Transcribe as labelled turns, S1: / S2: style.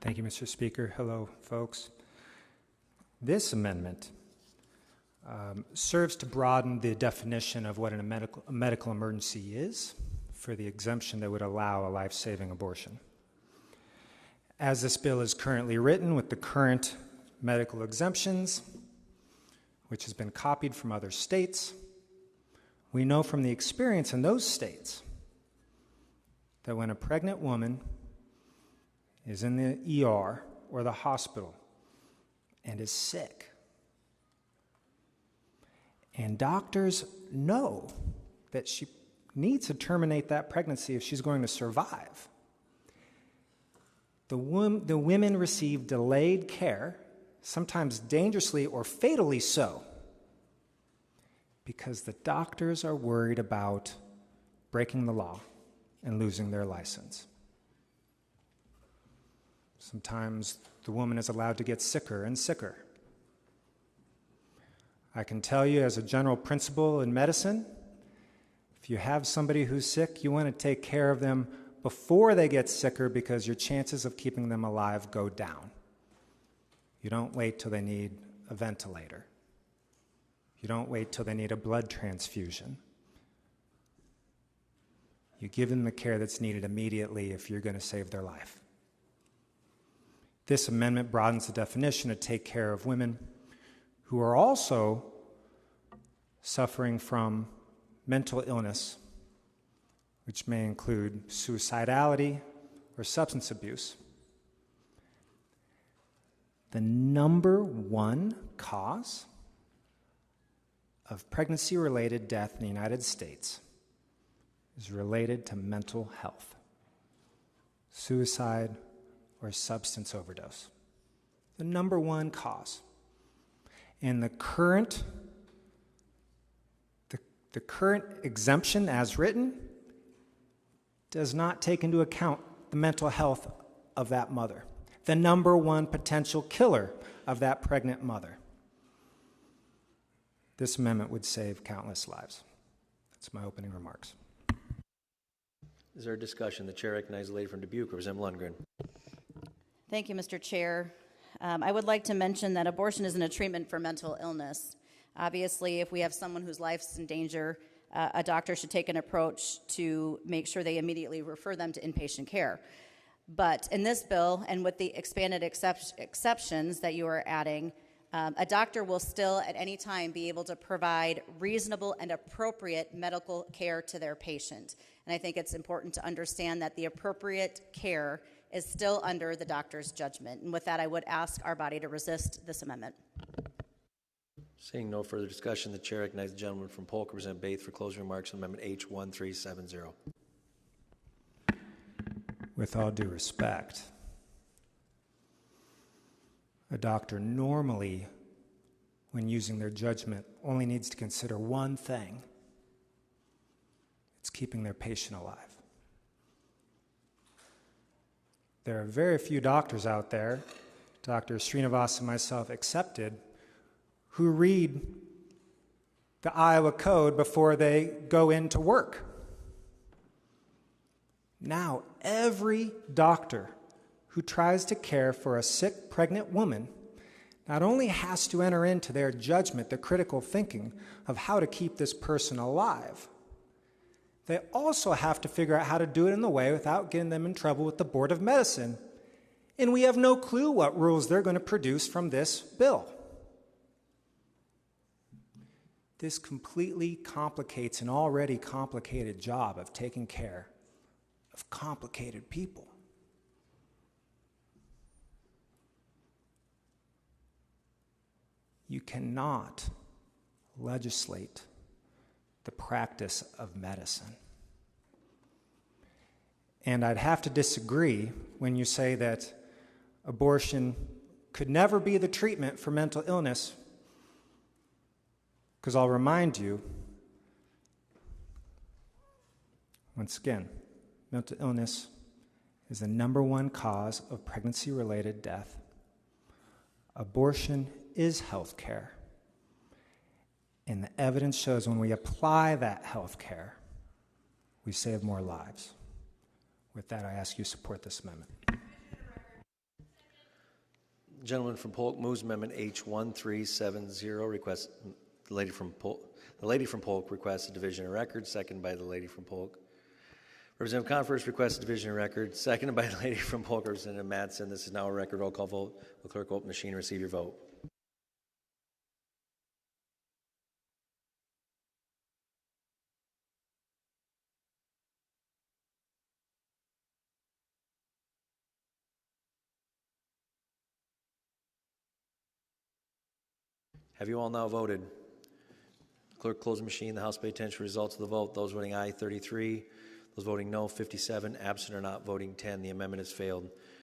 S1: Thank you, Mr. Speaker. Hello, folks. This amendment serves to broaden the definition of what a medical emergency is for the exemption that would allow a life-saving abortion. As this bill is currently written with the current medical exemptions, which has been copied from other states, we know from the experience in those states that when a pregnant woman is in the ER or the hospital and is sick, and doctors know that she needs to terminate that pregnancy if she's going to survive, the women receive delayed care, sometimes dangerously or fatally so, because the doctors are worried about breaking the law and losing their license. Sometimes the woman is allowed to get sicker and sicker. I can tell you as a general principle in medicine, if you have somebody who's sick, you want to take care of them before they get sicker because your chances of keeping them alive go down. You don't wait till they need a ventilator. You don't wait till they need a blood transfusion. You give them the care that's needed immediately if you're going to save their life. This amendment broadens the definition to take care of women who are also suffering from mental illness, which may include suicidality or substance abuse. The number one cause of pregnancy-related death in the United States is related to mental health, suicide, or substance overdose. The number one cause. And the current exemption as written does not take into account the mental health of that mother, the number one potential killer of that pregnant mother. This amendment would save countless lives. That's my opening remarks.
S2: Is there a discussion? The chair recognizes the lady from Dubuque, Representative Lundgren.
S3: Thank you, Mr. Chair. I would like to mention that abortion isn't a treatment for mental illness. Obviously, if we have someone whose life's in danger, a doctor should take an approach to make sure they immediately refer them to inpatient care. But in this bill, and with the expanded exceptions that you are adding, a doctor will still at any time be able to provide reasonable and appropriate medical care to their patient. And I think it's important to understand that the appropriate care is still under the doctor's judgment. And with that, I would ask our body to resist this amendment.
S2: Seeing no further discussion, the chair recognizes the gentleman from Polk, Representative Baeth, for closing remarks on Amendment H1370.
S1: With all due respect, a doctor normally, when using their judgment, only needs to consider one thing. It's keeping their patient alive. There are very few doctors out there, Dr. Srinivas and myself accepted, who read the Iowa Code before they go into work. Now, every doctor who tries to care for a sick, pregnant woman not only has to enter into their judgment the critical thinking of how to keep this person alive, they also have to figure out how to do it in the way without getting them in trouble with the Board of Medicine. And we have no clue what rules they're going to produce from this bill. This completely complicates an already complicated job of taking care of complicated people. You cannot legislate the practice of medicine. And I'd have to disagree when you say that abortion could never be the treatment for mental illness, because I'll remind you, once again, mental illness is the number one cause of pregnancy-related death. Abortion is health care. And the evidence shows when we apply that health care, we save more lives. With that, I ask you to support this amendment.
S2: Gentleman from Polk moves Amendment H1370. Request the lady from Polk requests a division of record. Second by the lady from Polk. Representative Converse requests a division of record. Seconded by the lady from Polk. Representative Mattson. This is now a record roll call vote. Will clerk open machine and receive your vote? Have you all now voted? Clerk, close the machine. The House pay attention to results of the vote. Those voting aye, 33. Those voting no, 57. Absent or not voting, 10. The amendment has failed.